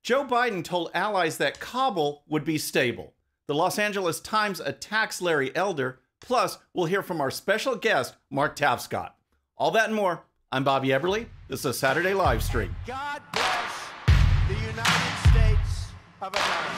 Joe Biden told allies that Kabul would be stable. The Los Angeles Times attacks Larry Elder. Plus, we'll hear from our special guest, Mark Tapscott. All that and more. I'm Bobby Eberle. This is a Saturday live stream. God bless the United States of America.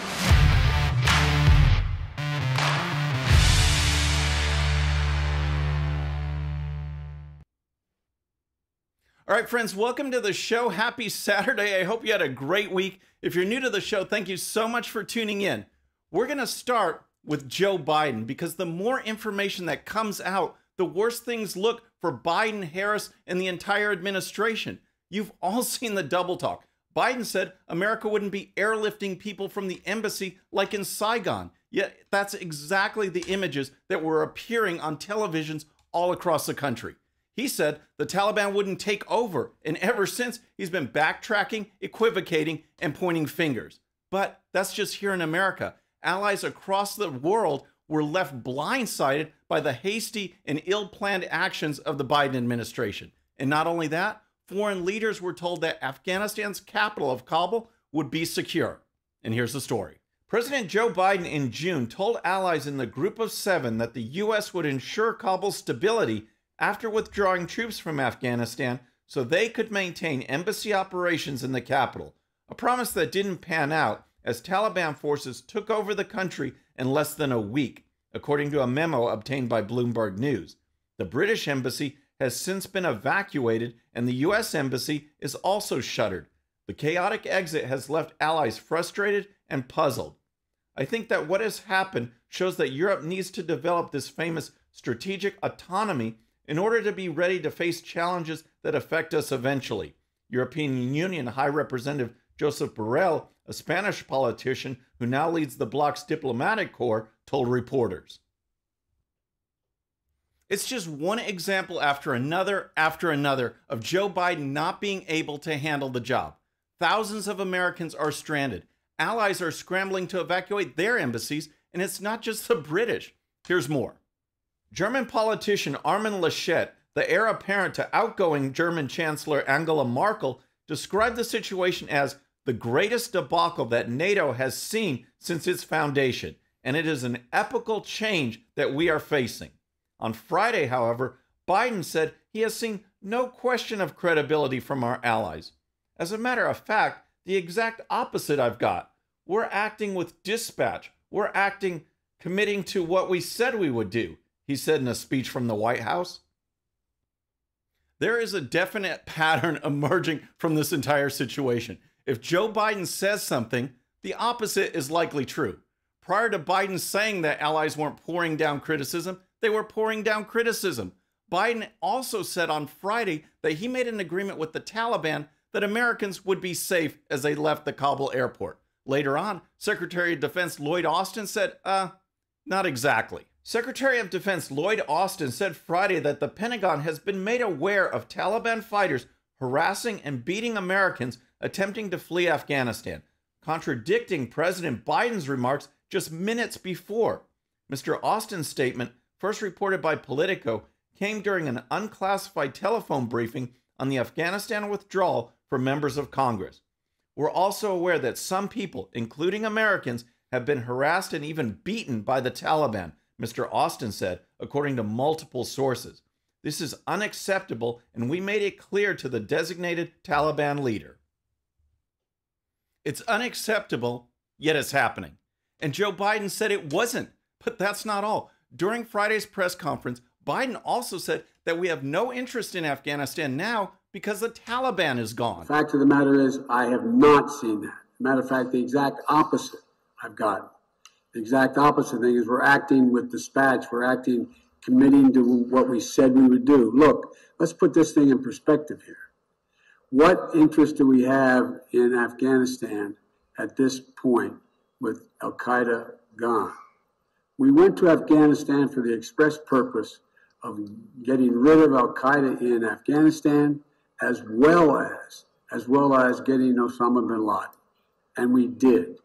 All right, friends, welcome to the show. Happy Saturday. I hope you had a great week. If you're new to the show, thank you so much for tuning in. We're going to start with Joe Biden because the more information that comes out, the worse things look for Biden, Harris, and the entire administration. You've all seen the double talk. Biden said America wouldn't be airlifting people from the embassy like in Saigon. Yet that's exactly the images that were appearing on televisions all across the country. He said the Taliban wouldn't take over, and ever since, he's been backtracking, equivocating, and pointing fingers. But that's just here in America. Allies across the world were left blindsided by the hasty and ill-planned actions of the Biden administration. And not only that, foreign leaders were told that Afghanistan's capital of Kabul would be secure. And here's the story. President Joe Biden in June told allies in the Group of Seven that the U.S. would ensure Kabul's stability after withdrawing troops from Afghanistan so they could maintain embassy operations in the capital, a promise that didn't pan out as Taliban forces took over the country in less than a week, according to a memo obtained by Bloomberg News. The British embassy has since been evacuated and the U.S. embassy is also shuttered. The chaotic exit has left allies frustrated and puzzled. I think that what has happened shows that Europe needs to develop this famous strategic autonomy in order to be ready to face challenges that affect us eventually. European Union High Representative Josep Borrell, a Spanish politician who now leads the bloc's diplomatic corps, told reporters. It's just one example after another of Joe Biden not being able to handle the job. Thousands of Americans are stranded. Allies are scrambling to evacuate their embassies, and it's not just the British. Here's more. German politician Armin Laschet, the heir apparent to outgoing German Chancellor Angela Merkel, described the situation as the greatest debacle that NATO has seen since its foundation, and it is an epochal change that we are facing. On Friday, however, Biden said he has seen no question of credibility from our allies. As a matter of fact, the exact opposite I've got. We're acting with dispatch. We're acting committing to what we said we would do, he said in a speech from the White House. There is a definite pattern emerging from this entire situation. If Joe Biden says something, the opposite is likely true. Prior to Biden saying that allies weren't pouring down criticism, they were pouring down criticism. Biden also said on Friday that he made an agreement with the Taliban that Americans would be safe as they left the Kabul airport. Later on, Secretary of Defense Lloyd Austin said, not exactly. Secretary of Defense Lloyd Austin said Friday that the Pentagon has been made aware of Taliban fighters harassing and beating Americans attempting to flee Afghanistan, contradicting President Biden's remarks just minutes before. Mr. Austin's statement, first reported by Politico, came during an unclassified telephone briefing on the Afghanistan withdrawal for members of Congress. We're also aware that some people, including Americans, have been harassed and even beaten by the Taliban, Mr. Austin said, according to multiple sources. This is unacceptable, and we made it clear to the designated Taliban leader. It's unacceptable, yet it's happening. And Joe Biden said it wasn't. But that's not all. During Friday's press conference, Biden also said that we have no interest in Afghanistan now because the Taliban is gone. The fact of the matter is, I have not seen that. Matter of fact, the exact opposite I've gotten. The exact opposite thing is we're acting with dispatch. We're acting, committing to what we said we would do. Look, let's put this thing in perspective here. What interest do we have in Afghanistan at this point with Al-Qaeda gone? We went to Afghanistan for the express purpose of getting rid of Al-Qaeda in Afghanistan, as well as getting Osama bin Laden. And we did.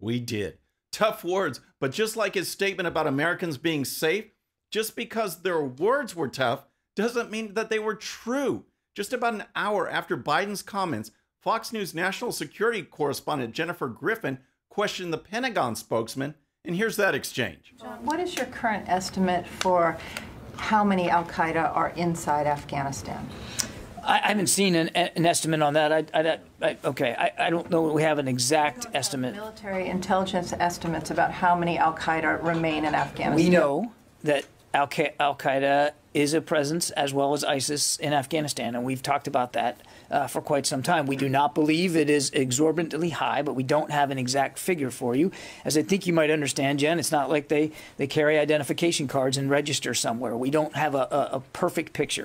We did. Tough words, but just like his statement about Americans being safe, just because their words were tough doesn't mean that they were true. Just about an hour after Biden's comments, Fox News national security correspondent Jennifer Griffin questioned the Pentagon spokesman, and here's that exchange. John, what is your current estimate for how many al-Qaeda are inside Afghanistan? I haven't seen an estimate on that. I don't know. We have an exact estimate. Military intelligence estimates about how many al-Qaeda remain in Afghanistan. We know that al-Qaeda is a presence, as well as ISIS, in Afghanistan, and we've talked about that for quite some time. We do not believe it is exorbitantly high, but we don't have an exact figure for you. As I think you might understand, Jen, it's not like they carry identification cards and register somewhere. We don't have a perfect picture.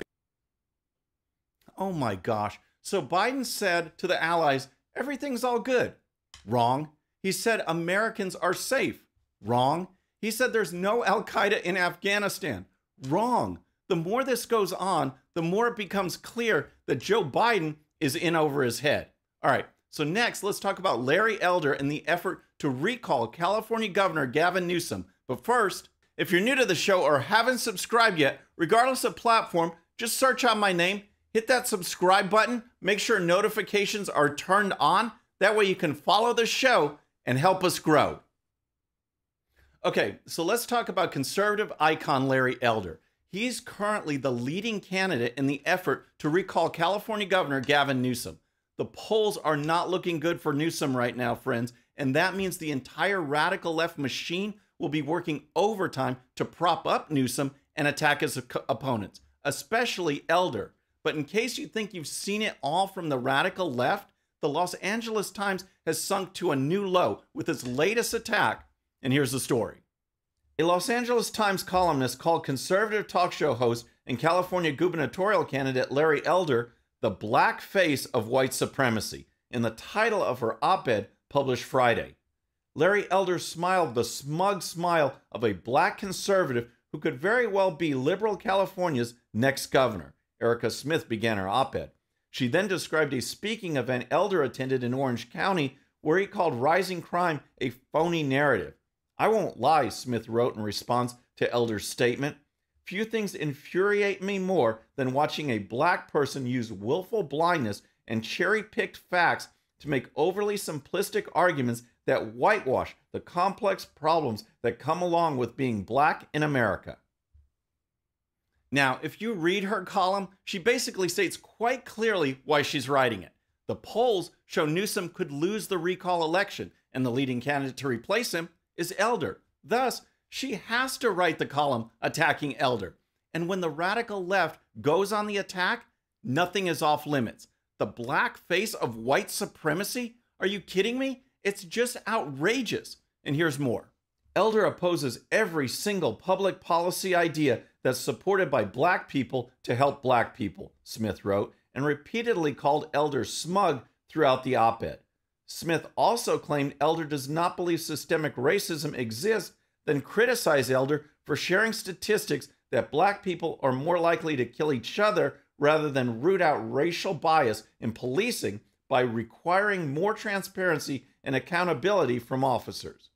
Oh my gosh. So Biden said to the allies, everything's all good. Wrong. He said Americans are safe. Wrong. He said there's no al-Qaeda in Afghanistan. Wrong. The more this goes on, the more it becomes clear that Joe Biden is in over his head. All right. So next, let's talk about Larry Elder and the effort to recall California Governor Gavin Newsom. But first, if you're new to the show or haven't subscribed yet, regardless of platform, just search out my name. Hit that subscribe button. Make sure notifications are turned on. That way you can follow the show and help us grow. Okay, so let's talk about conservative icon Larry Elder. He's currently the leading candidate in the effort to recall California Governor Gavin Newsom. The polls are not looking good for Newsom right now, friends, and that means the entire radical left machine will be working overtime to prop up Newsom and attack his opponents, especially Elder. But in case you think you've seen it all from the radical left, the Los Angeles Times has sunk to a new low with its latest attack. And here's the story. A Los Angeles Times columnist called conservative talk show host and California gubernatorial candidate Larry Elder the black face of white supremacy in the title of her op-ed published Friday. Larry Elder smiled the smug smile of a black conservative who could very well be liberal California's next governor. Erica Smith began her op-ed. She then described a speaking event Elder attended in Orange County where he called rising crime a phony narrative. I won't lie, Smith wrote in response to Elder's statement. Few things infuriate me more than watching a black person use willful blindness and cherry-picked facts to make overly simplistic arguments that whitewash the complex problems that come along with being black in America. Now, if you read her column, she basically states quite clearly why she's writing it. The polls show Newsom could lose the recall election, and the leading candidate to replace him is Elder. Thus, she has to write the column attacking Elder. And when the radical left goes on the attack, nothing is off limits. The black face of white supremacy? Are you kidding me? It's just outrageous. And here's more. Elder opposes every single public policy idea that's supported by black people to help black people, Smith wrote, and repeatedly called Elder smug throughout the op-ed. Smith also claimed Elder does not believe systemic racism exists, then criticized Elder for sharing statistics that black people are more likely to kill each other rather than root out racial bias in policing by requiring more transparency and accountability from officers.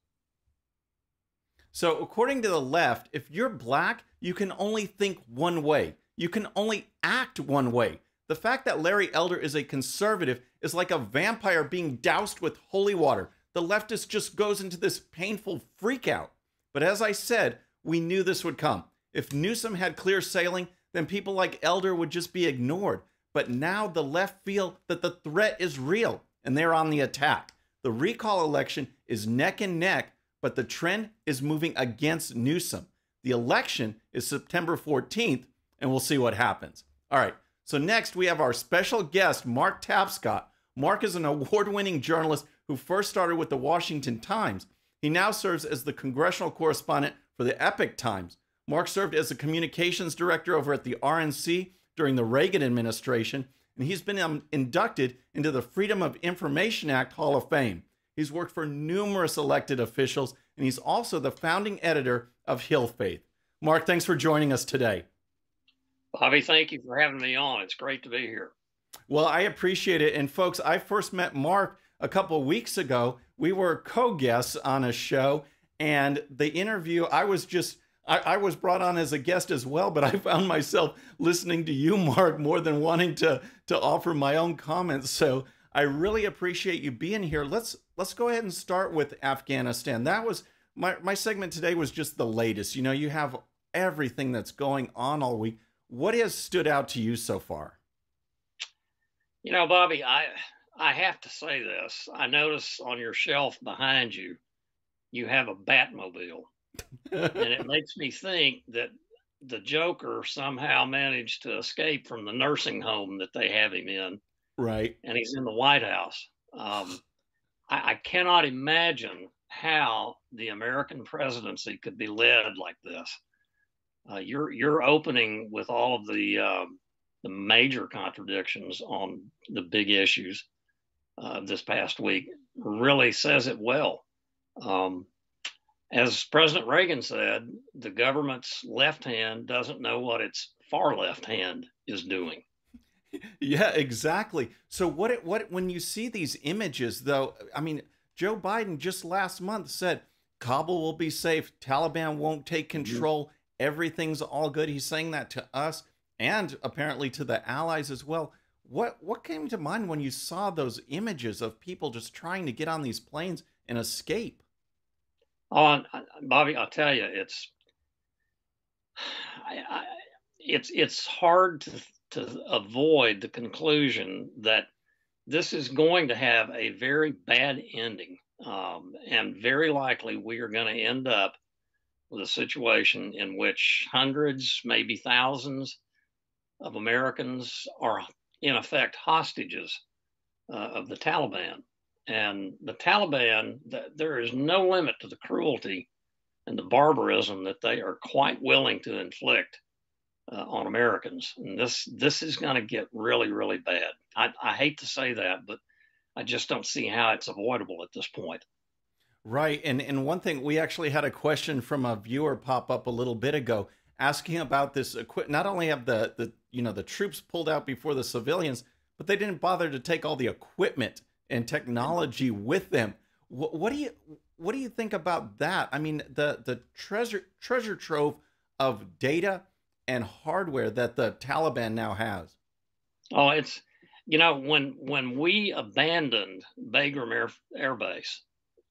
So according to the left, if you're black, you can only think one way. You can only act one way. The fact that Larry Elder is a conservative is like a vampire being doused with holy water. The leftist just goes into this painful freakout. But as I said, we knew this would come. If Newsom had clear sailing, then people like Elder would just be ignored. But now the left feel that the threat is real and they're on the attack. The recall election is neck and neck, but the trend is moving against Newsom. The election is September 14th, and we'll see what happens. All right, so next we have our special guest, Mark Tapscott. Mark is an award-winning journalist who first started with the Washington Times. He now serves as the congressional correspondent for the Epoch Times. Mark served as the communications director over at the RNC during the Reagan administration, and he's been inducted into the Freedom of Information Act Hall of Fame. He's worked for numerous elected officials, and he's also the founding editor of Hill Faith. Mark, thanks for joining us today. Bobby, thank you for having me on. It's great to be here. Well, I appreciate it. And folks, I first met Mark a couple of weeks ago. We were co-guests on a show, and the interview, I was brought on as a guest as well, but I found myself listening to you, Mark, more than wanting to offer my own comments. So I really appreciate you being here. Let's go ahead and start with Afghanistan. That was my segment today was just the latest. You know, you have everything that's going on all week. What has stood out to you so far? You know, Bobby, I have to say this. I notice on your shelf behind you, you have a Batmobile. And it makes me think that the Joker somehow managed to escape from the nursing home that they have him in. Right. And he's in the White House. I cannot imagine how the American presidency could be led like this. You're opening with all of the major contradictions on the big issues this past week. Really says it well. As President Reagan said, the government's left hand doesn't know what its far left hand is doing. Yeah, exactly. So what when you see these images, though, I mean, Joe Biden just last month said Kabul will be safe, Taliban won't take control, everything's all good. He's saying that to us and apparently to the allies as well. What came to mind when you saw those images of people just trying to get on these planes and escape? Oh, Bobby, I'll tell you, it's hard to avoid the conclusion that this is going to have a very bad ending, and very likely we are going to end up with a situation in which hundreds, maybe thousands of Americans are in effect hostages of the Taliban. And the Taliban, there is no limit to the cruelty and the barbarism that they are quite willing to inflict on Americans. And this is going to get really, really bad. I hate to say that, but I just don't see how it's avoidable at this point. Right. And one thing, we actually had a question from a viewer pop up a little bit ago asking about this. Not only have the troops pulled out before the civilians, but they didn't bother to take all the equipment and technology with them. What do you think about that? I mean, the treasure trove of data and hardware that the Taliban now has. Oh, it's, when we abandoned Bagram Air Base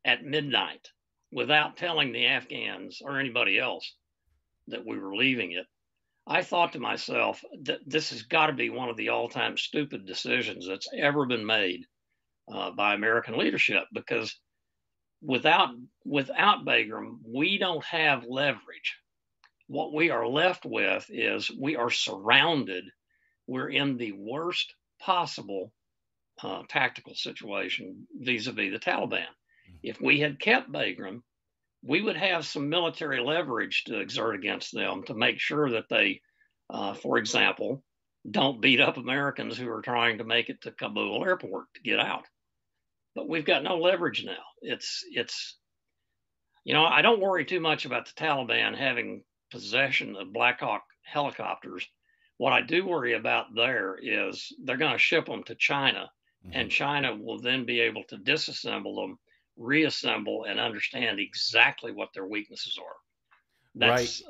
at midnight without telling the Afghans or anybody else that we were leaving it, I thought to myself that this has got to be one of the all-time stupid decisions that's ever been made by American leadership, because without Bagram, we don't have leverage. What we are left with is we are surrounded. We're in the worst possible tactical situation vis-a-vis the Taliban. If we had kept Bagram, we would have some military leverage to exert against them to make sure that they, for example, don't beat up Americans who are trying to make it to Kabul airport to get out. But we've got no leverage now. It's I don't worry too much about the Taliban having possession of Black Hawk helicopters. What I do worry about there is they're going to ship them to China, and China will then be able to disassemble them, reassemble, and understand exactly what their weaknesses are.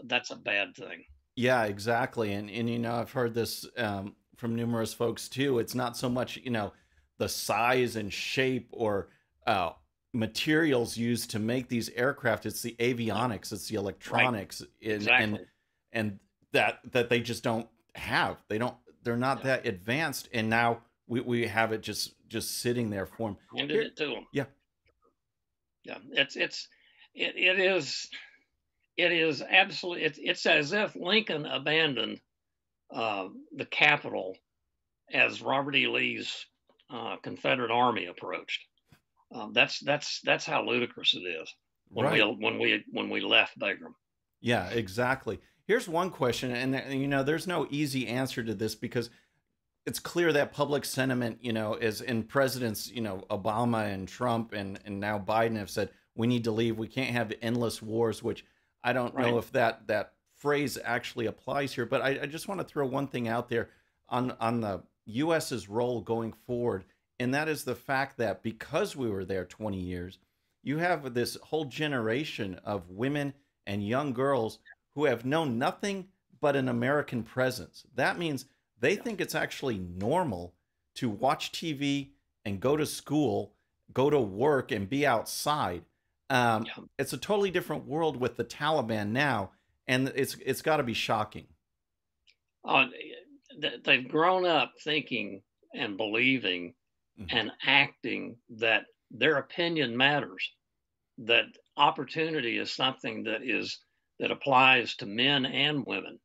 That's a bad thing. Yeah, exactly. And I've heard this from numerous folks too. It's not so much, the size and shape or materials used to make these aircraft. It's the avionics, it's the electronics, Exactly. and that they just don't have. They're not that advanced, and now we have it just sitting there for them. Handed it to them. Yeah. It is absolutely. It's as if Lincoln abandoned the Capitol as Robert E. Lee's Confederate Army approached. That's how ludicrous it is when we left Bagram. Yeah, exactly. Here's one question, and there's no easy answer to this, because it's clear that public sentiment, is in presidents, Obama and Trump and now Biden have said we need to leave. We can't have endless wars, which I don't know if that phrase actually applies here. But I just want to throw one thing out there on the U.S.'s role going forward, and that is the fact that because we were there 20 years, you have this whole generation of women and young girls who have known nothing but an American presence. That means they think it's actually normal to watch TV and go to school, go to work, and be outside. It's a totally different world with the Taliban now, and it's got to be shocking. They've grown up thinking and believing and acting that their opinion matters, that opportunity is something that applies to men and women.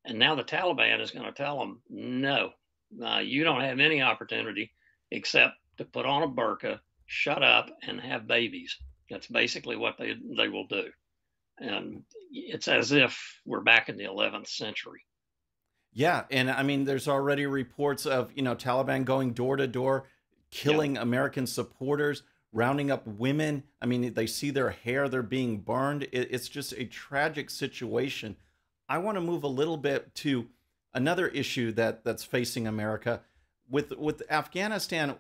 And now the Taliban is going to tell them, no, you don't have any opportunity except to put on a burqa, shut up, and have babies. That's basically what they will do. And it's as if we're back in the 11th century. Yeah, and I mean, there's already reports of, Taliban going door to door, killing American supporters, rounding up women. I mean, they see their hair, they're being burned. It's just a tragic situation. I want to move a little bit to another issue that's facing America. With Afghanistan,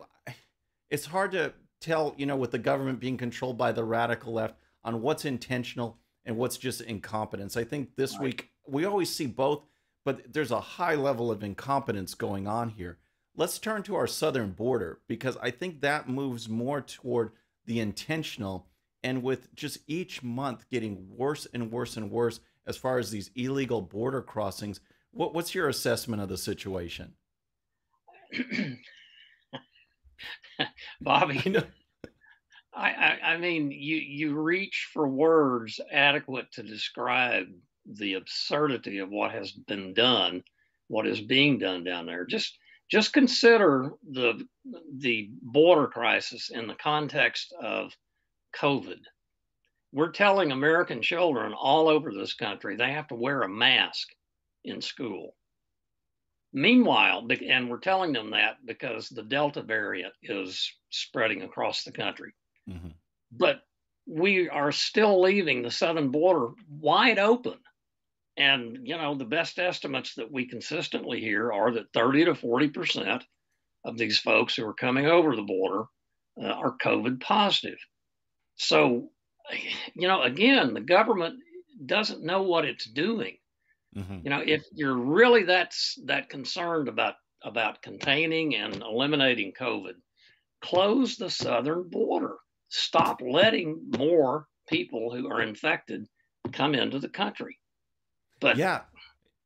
it's hard to tell, with the government being controlled by the radical left, on what's intentional and what's just incompetence. I think this week we always see both, but there's a high level of incompetence going on here. Let's turn to our southern border, because I think that moves more toward the intentional, and with just each month getting worse and worse and worse as far as these illegal border crossings. What's your assessment of the situation? Bobby, I mean, you reach for words adequate to describe the absurdity of what has been done, what is being done down there. Just consider the border crisis in the context of COVID. We're telling American children all over this country they have to wear a mask in school. Meanwhile, and we're telling them that because the Delta variant is spreading across the country. But we are still leaving the southern border wide open. And, the best estimates that we consistently hear are that 30 to 40% of these folks who are coming over the border are COVID positive. So, again, the government doesn't know what it's doing. If you're really that concerned about containing and eliminating COVID, close the southern border. Stop letting more people who are infected come into the country. But yeah,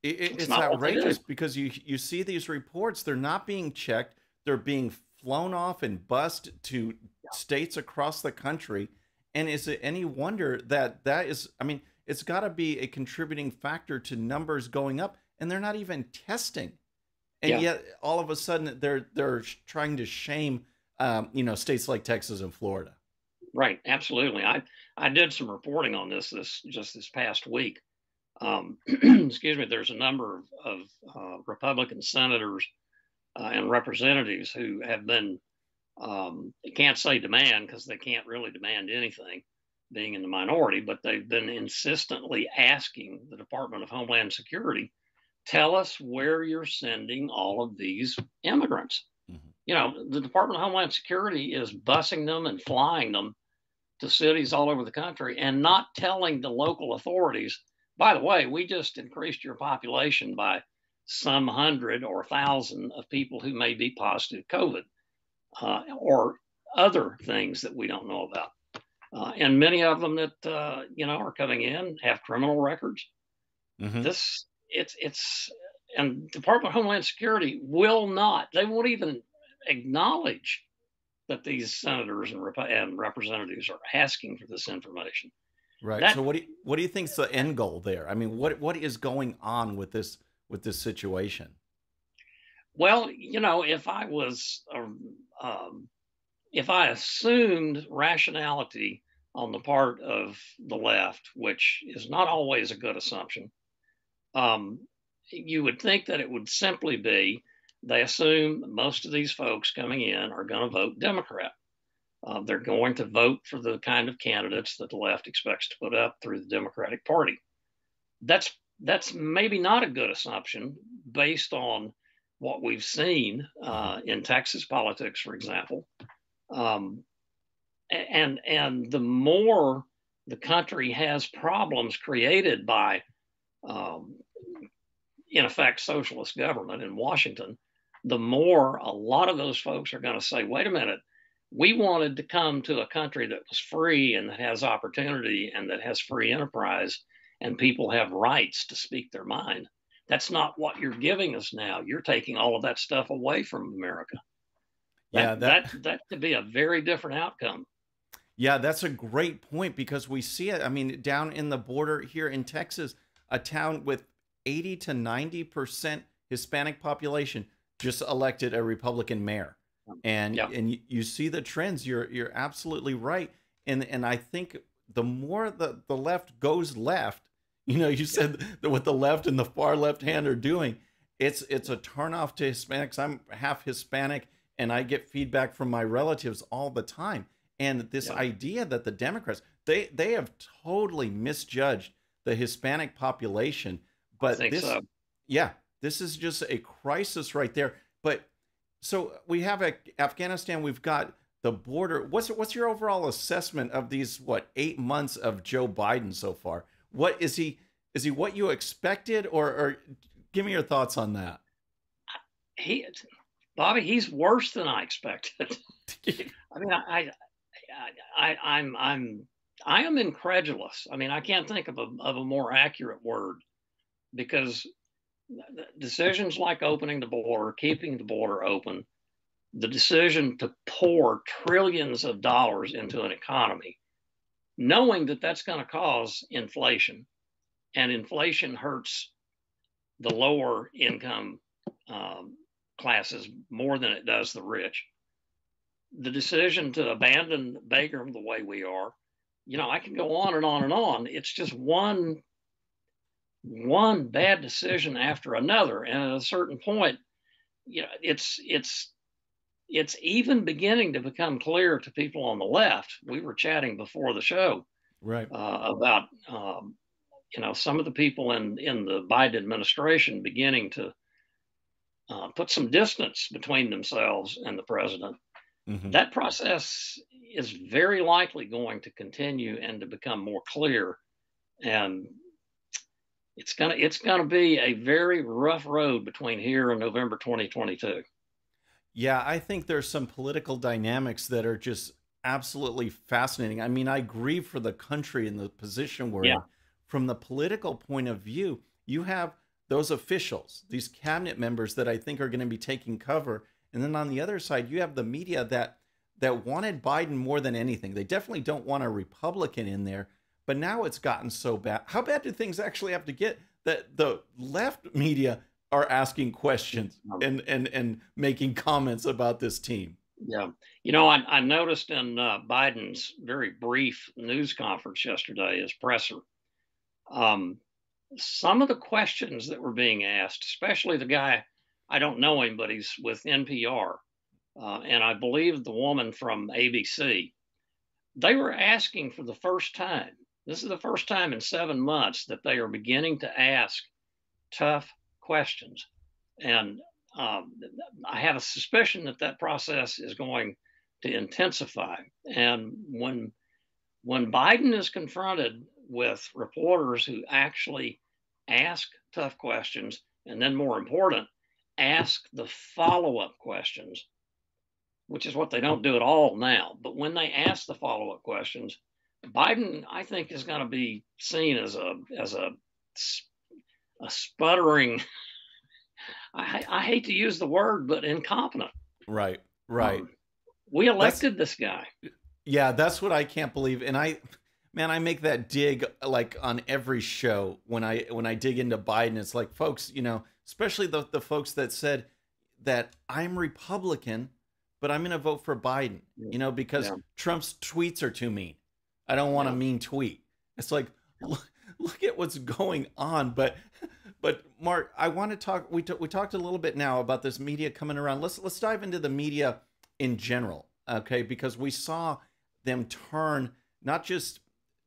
it's outrageous, because you see these reports. They're not being checked. They're being flown off and bussed to states across the country. And is it any wonder that is, I mean, it's got to be a contributing factor to numbers going up, and they're not even testing. And yet all of a sudden they're trying to shame, states like Texas and Florida. Right. Absolutely. I did some reporting on this past week. Excuse me. There's a number of Republican senators and representatives who have been, can't say demand, because they can't really demand anything being in the minority, but they've been insistently asking the Department of Homeland Security, tell us where you're sending all of these immigrants. The Department of Homeland Security is busing them and flying them to cities all over the country and not telling the local authorities, by the way, we just increased your population by some 100 or 1,000 of people who may be positive COVID, or other things that we don't know about. And many of them that, are coming in have criminal records. And Department of Homeland Security they won't even acknowledge that these senators and representatives are asking for this information. Right. So what do you think is the end goal there? I mean, what is going on with this situation? Well, if I assumed rationality on the part of the left, which is not always a good assumption, you would think that it would simply be they assume most of these folks coming in are going to vote Democrat. They're going to vote for the kind of candidates that the left expects to put up through the Democratic Party. That's maybe not a good assumption based on what we've seen in Texas politics, for example. And the more the country has problems created by, in effect, socialist government in Washington, the more a lot of those folks are going to say, wait a minute, we wanted to come to a country that was free and that has opportunity and that has free enterprise and people have rights to speak their mind. That's not what you're giving us now. You're taking all of that stuff away from America. That could be a very different outcome. Yeah, that's a great point, because we see it. I mean, down in the border here in Texas, a town with 80 to 90% Hispanic population just elected a Republican mayor. And you see the trends. You're absolutely right. And I think the more the left goes left, you know, you said that what the left and the far left hand are doing, it's a turnoff to Hispanics. I'm half Hispanic, and I get feedback from my relatives all the time. And this idea that the Democrats, they have totally misjudged the Hispanic population. But this is just a crisis right there. But so we have Afghanistan, we've got the border. What's your overall assessment of these 8 months of Joe Biden so far? What is he what you expected, or give me your thoughts on that? Bobby, he's worse than I expected. I mean, I am incredulous. I mean, I can't think of a more accurate word, because decisions like opening the border, keeping the border open, the decision to pour trillions of dollars into an economy, knowing that that's going to cause inflation, and inflation hurts the lower income classes more than it does the rich. The decision to abandon Bagram the way we are, you know, I can go on and on and on. It's just one bad decision after another, and at a certain point, you know, it's even beginning to become clear to people on the left. We were chatting before the show, right, about you know, some of the people in the Biden administration beginning to put some distance between themselves and the president. Mm-hmm. That process is very likely going to continue and to become more clear, and it's gonna be a very rough road between here and November 2022. Yeah, I think there's some political dynamics that are just absolutely fascinating. I mean, I grieve for the country and the position we're in. From the political point of view, you have those officials, these cabinet members that I think are going to be taking cover. And then on the other side, you have the media that wanted Biden more than anything. They definitely don't want a Republican in there. But now it's gotten so bad. How bad do things actually have to get that the left media are asking questions and making comments about this team? Yeah. You know, I noticed in Biden's very brief news conference yesterday, his presser, some of the questions that were being asked, especially the guy, I don't know him, but he's with NPR, and I believe the woman from ABC, they were asking for the first time. This is the first time in 7 months that they are beginning to ask tough questions. And I have a suspicion that process is going to intensify. And when Biden is confronted with reporters who actually ask tough questions, and then more important, ask the follow-up questions, which is what they don't do at all now. But when they ask the follow-up questions, Biden, I think, is going to be seen as a sputtering, I hate to use the word, but incompetent. Right. We elected this guy. Yeah, that's what I can't believe. And I make that dig like on every show when I dig into Biden. It's like, folks, you know, especially the folks that said that I'm Republican, but I'm going to vote for Biden, you know, because Trump's tweets are too mean. I don't want a mean tweet. It's like, look at what's going on. But Mark, I want to talk. We talked a little bit now about this media coming around. Let's dive into the media in general, okay? Because we saw them turn not just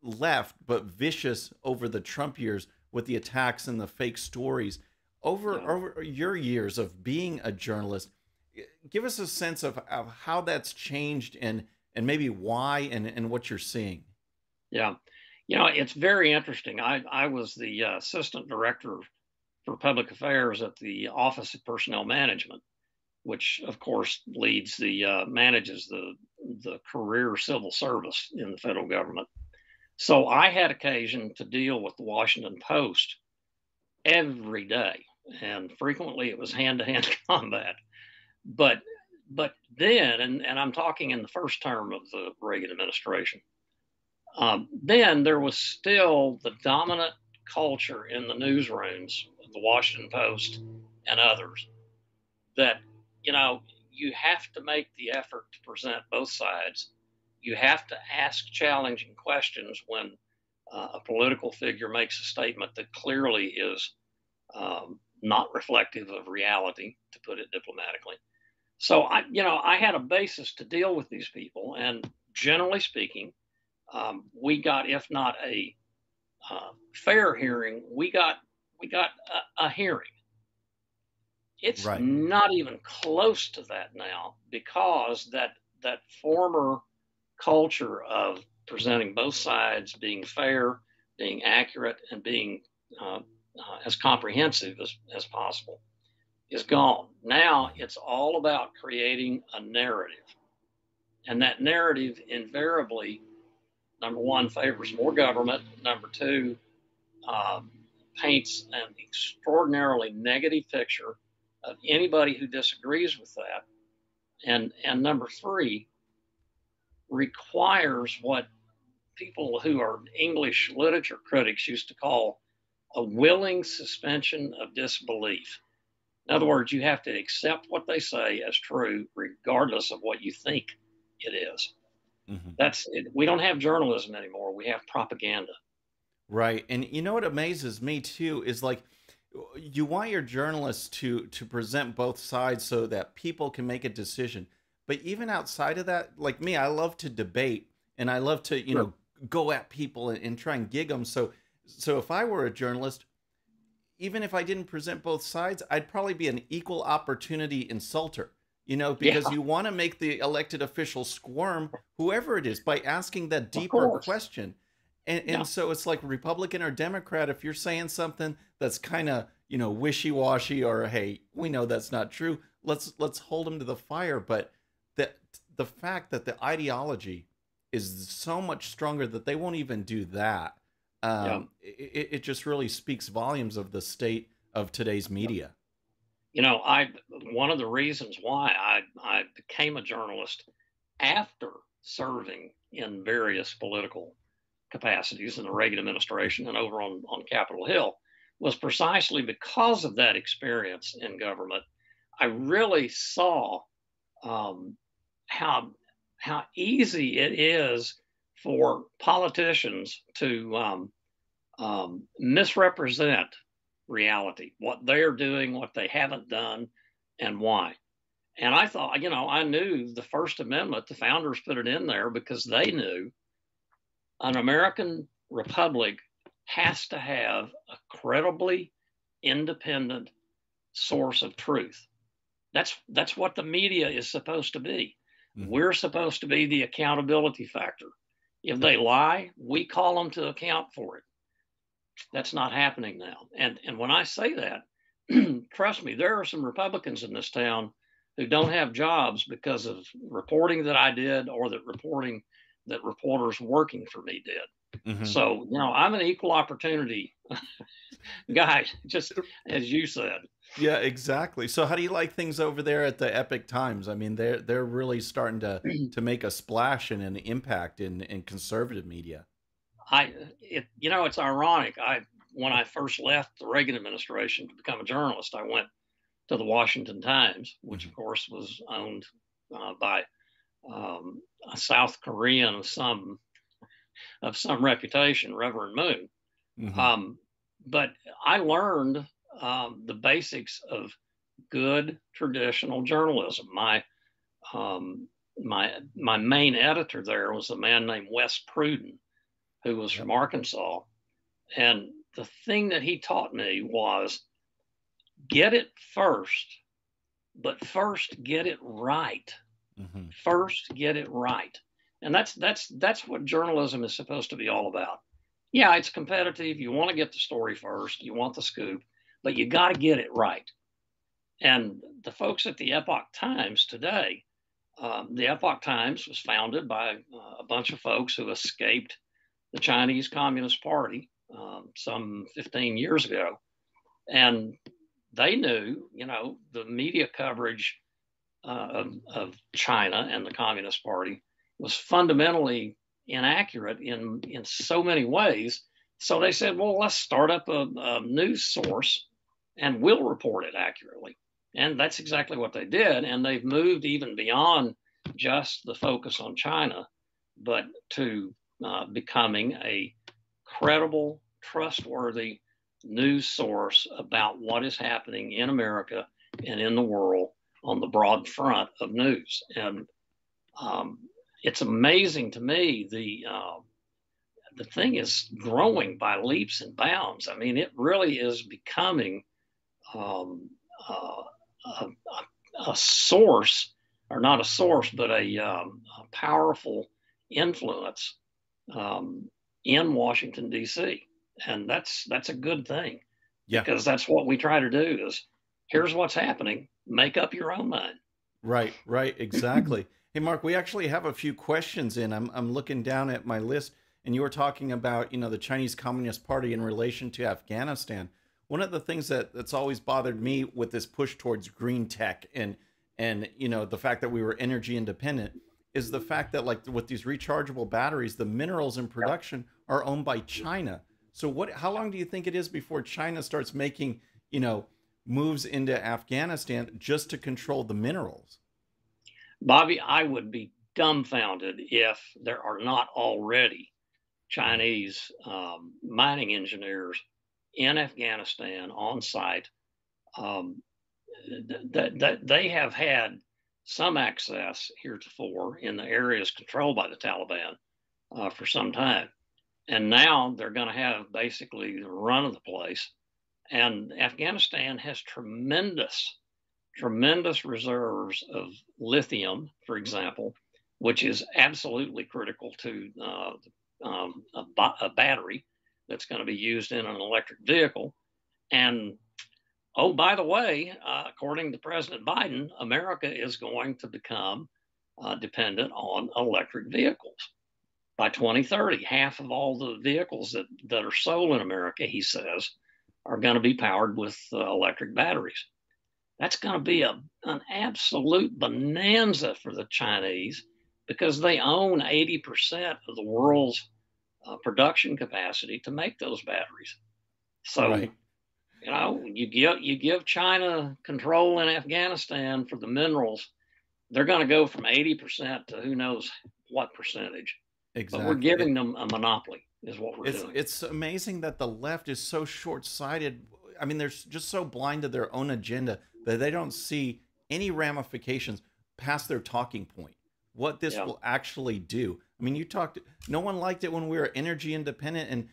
left but vicious over the Trump years with the attacks and the fake stories. Over your years of being a journalist, give us a sense of how that's changed and maybe why and what you're seeing. Yeah. You know, it's very interesting. I was the assistant director for public affairs at the Office of Personnel Management. which of course leads the manages the career civil service in the federal government. So I had occasion to deal with the Washington Post every day, and frequently it was hand-to-hand combat. But then, and I'm talking in the first term of the Reagan administration, then there was still the dominant culture in the newsrooms of the Washington Post and others that, you know, you have to make the effort to present both sides. You have to ask challenging questions when a political figure makes a statement that clearly is not reflective of reality, to put it diplomatically. So I had a basis to deal with these people, and generally speaking, we got, if not a fair hearing, we got a hearing. It's Right. not even close to that now, because that former culture of presenting both sides, being fair, being accurate, and being as comprehensive as possible is gone. Now it's all about creating a narrative. And that narrative invariably, number one, favors more government. Number two, paints an extraordinarily negative picture of anybody who disagrees with that. And number three, requires what people who are English literature critics used to call a willing suspension of disbelief. In other words, you have to accept what they say as true, regardless of what you think it is. Mm-hmm. That's it. We don't have journalism anymore. We have propaganda. Right. And you know what amazes me too is, like, you want your journalists to present both sides so that people can make a decision. But even outside of that, like me, I love to debate, and I love to, you know, go at people and try and gig them. So if I were a journalist, even if I didn't present both sides, I'd probably be an equal opportunity insulter, you know, because you want to make the elected official squirm, whoever it is, by asking that deeper question. And so it's like, Republican or Democrat, if you're saying something that's kind of, you know, wishy-washy, or, hey, we know that's not true, let's hold them to the fire. But the fact that the ideology is so much stronger that they won't even do that, it just really speaks volumes of the state of today's media. You know, one of the reasons why I became a journalist after serving in various political capacities in the Reagan administration and over on Capitol Hill was precisely because of that experience in government. I really saw how easy it is for politicians to misrepresent reality, what they're doing, what they haven't done, and why. And I thought, you know, I knew the First Amendment, the founders put it in there because they knew an American republic has to have a credibly independent source of truth. That's what the media is supposed to be. Mm-hmm. We're supposed to be the accountability factor. If they lie, we call them to account for it. That's not happening now. And when I say that, trust me, there are some Republicans in this town who don't have jobs because of reporting that I did, or that reporting that reporters working for me did. Mm-hmm. So, you know, I'm an equal opportunity guy, just as you said. Yeah, exactly. So how do you like things over there at the Epoch Times? I mean, they're really starting to make a splash and an impact in conservative media. You know, it's ironic. When I first left the Reagan administration to become a journalist, I went to the Washington Times, which of course was owned by a South Korean of some reputation, Reverend Moon. Mm-hmm. But I learned the basics of good traditional journalism. My main editor there was a man named Wes Pruden, who was from Arkansas. And the thing that he taught me was, get it first, but first get it right. Mm-hmm. First get it right. And that's what journalism is supposed to be all about. Yeah, it's competitive. You want to get the story first. You want the scoop, but you got to get it right. And the folks at the Epoch Times today, the Epoch Times was founded by a bunch of folks who escaped the Chinese Communist Party some 15 years ago. And they knew, the media coverage of China and the Communist Party was fundamentally inaccurate in so many ways. So they said, well, let's start up a news source and we'll report it accurately. And that's exactly what they did. And they've moved even beyond just the focus on China, but to becoming a credible, trustworthy news source about what is happening in America and in the world on the broad front of news. And it's amazing to me, the thing is growing by leaps and bounds. I mean, it really is becoming a source, or not a source, but a powerful influence in Washington, D.C. And that's a good thing. Yeah. Because that's what we try to do is, here's what's happening. Make up your own mind. Right, exactly. Hey, Mark, we actually have a few questions in. I'm looking down at my list, and you were talking about, the Chinese Communist Party in relation to Afghanistan. One of the things that's always bothered me with this push towards green tech and the fact that we were energy independent is the fact that, like, with these rechargeable batteries, the minerals in production are owned by China. So how long do you think it is before China starts making, moves into Afghanistan just to control the minerals? Bobby, I would be dumbfounded if there are not already Chinese mining engineers in Afghanistan on site. That they have had some access heretofore in the areas controlled by the Taliban for some time. And now they're going to have basically the run of the place. And Afghanistan has tremendous reserves of lithium, for example, which is absolutely critical to a battery that's going to be used in an electric vehicle. And, oh, by the way, according to President Biden, America is going to become dependent on electric vehicles. By 2030, half of all the vehicles that are sold in America, he says, are going to be powered with electric batteries. That's going to be an absolute bonanza for the Chinese because they own 80% of the world's production capacity to make those batteries. So, right. You give China control in Afghanistan for the minerals, they're going to go from 80% to who knows what percentage. Exactly. But we're giving them a monopoly is what we're doing. It's amazing that the left is so short-sighted. I mean, they're just so blind to their own agenda that they don't see any ramifications past their talking point, what this will actually do. I mean, no one liked it when we were energy independent and,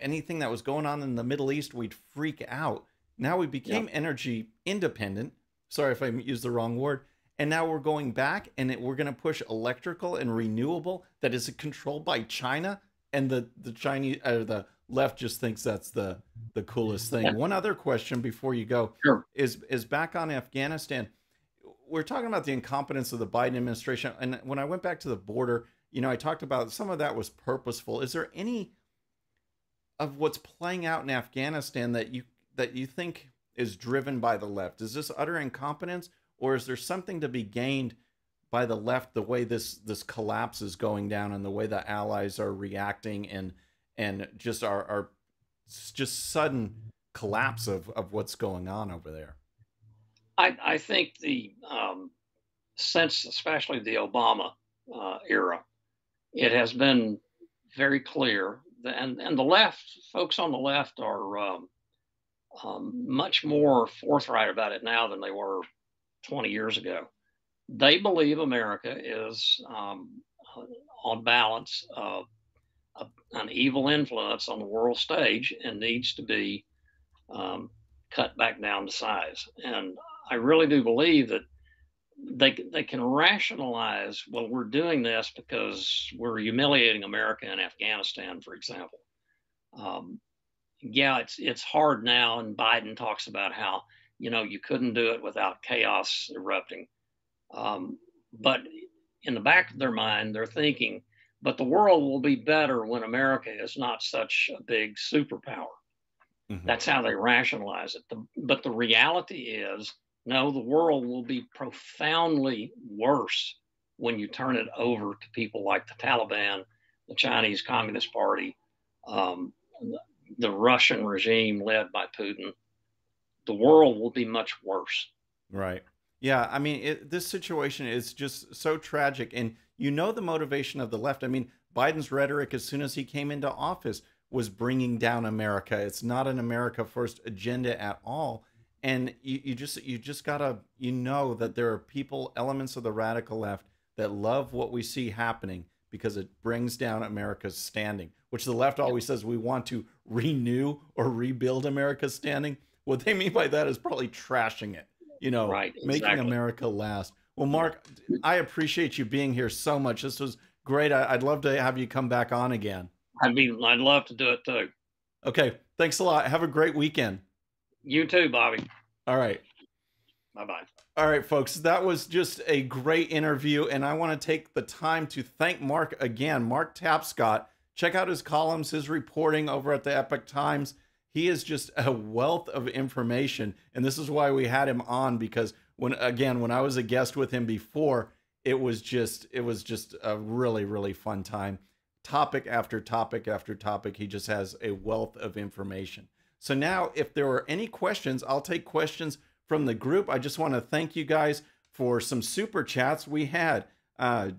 anything that was going on in the Middle East, we'd freak out. Now we became energy independent. Sorry if I used the wrong word. And now we're going back and we're going to push electrical and renewable that is controlled by China. And the Chinese, the left just thinks that's the coolest thing. Yeah. One other question before you go is back on Afghanistan. We're talking about the incompetence of the Biden administration. And when I went back to the border, I talked about some of that was purposeful. Is there any of what's playing out in Afghanistan that you think is driven by the left? Is this utter incompetence, or is there something to be gained by the left, the way this collapse is going down and the way the allies are reacting and just our just sudden collapse of what's going on over there? I think since especially the Obama era, it has been very clear, and the left, folks on the left are much more forthright about it now than they were 20 years ago. They believe America is, on balance, an evil influence on the world stage and needs to be cut back down to size. And I really do believe that they can rationalize, well, we're doing this because we're humiliating America in Afghanistan, for example. It's hard now, and Biden talks about how, you couldn't do it without chaos erupting. But in the back of their mind, they're thinking, but the world will be better when America is not such a big superpower. Mm-hmm. That's how they rationalize it. But the reality is, no, the world will be profoundly worse when you turn it over to people like the Taliban, the Chinese Communist Party, the Russian regime led by Putin. The world will be much worse. Right. Yeah. I mean, this situation is just so tragic. And the motivation of the left. I mean, Biden's rhetoric as soon as he came into office was bringing down America. It's not an America first agenda at all. And you just gotta, that there are elements of the radical left that love what we see happening because it brings down America's standing, which the left always says we want to renew or rebuild America's standing. What they mean by that is probably trashing it, right, exactly. Making America last. Well, Mark, I appreciate you being here so much. This was great. I'd love to have you come back on again. I'd love to do it too. Okay. Thanks a lot. Have a great weekend. You too, Bobby. All right. Bye-bye. All right, folks. That was just a great interview. And I want to take the time to thank Mark again. Mark Tapscott. Check out his columns, his reporting over at the Epoch Times. He is just a wealth of information. And this is why we had him on, because when I was a guest with him before, it was just a really, really fun time. Topic after topic after topic. He just has a wealth of information. So now, if there are any questions, I'll take questions from the group. I just want to thank you guys for some super chats. We had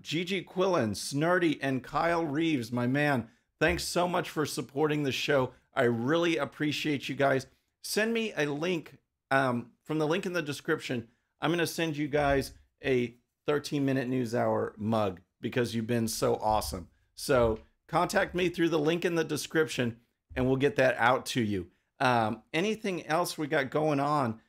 Gigi Quillen, Snurdy, and Kyle Reeves, my man. Thanks so much for supporting the show. I really appreciate you guys. Send me a link from the link in the description. I'm going to send you guys a 13-minute news hour mug because you've been so awesome. So contact me through the link in the description and we'll get that out to you. Anything else we got going on?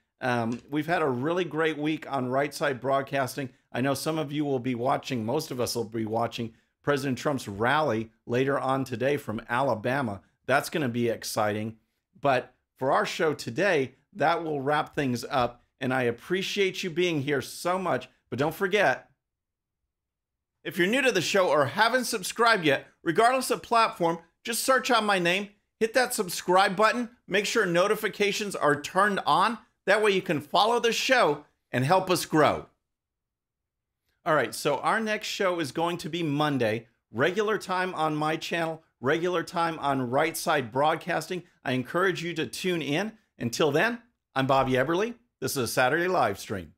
We've had a really great week on Right Side Broadcasting. I know some of you will be watching, most of us will be watching President Trump's rally later on today from Alabama. That's going to be exciting. But for our show today, that will wrap things up. And I appreciate you being here so much. But don't forget, if you're new to the show or haven't subscribed yet, regardless of platform, just search out my name, hit that subscribe button, make sure notifications are turned on. That way you can follow the show and help us grow. All right, so our next show is going to be Monday, regular time on my channel, regular time on Right Side Broadcasting. I encourage you to tune in. Until then, I'm Bobby Eberle. This is a Saturday live stream.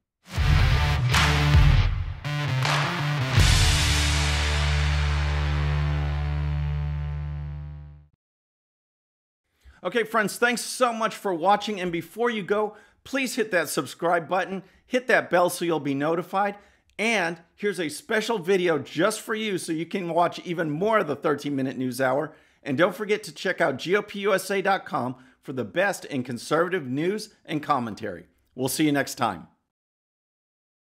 Okay, friends, thanks so much for watching. And before you go, please hit that subscribe button, hit that bell so you'll be notified. And here's a special video just for you so you can watch even more of the 13-minute news hour. And don't forget to check out GOPUSA.com for the best in conservative news and commentary. We'll see you next time.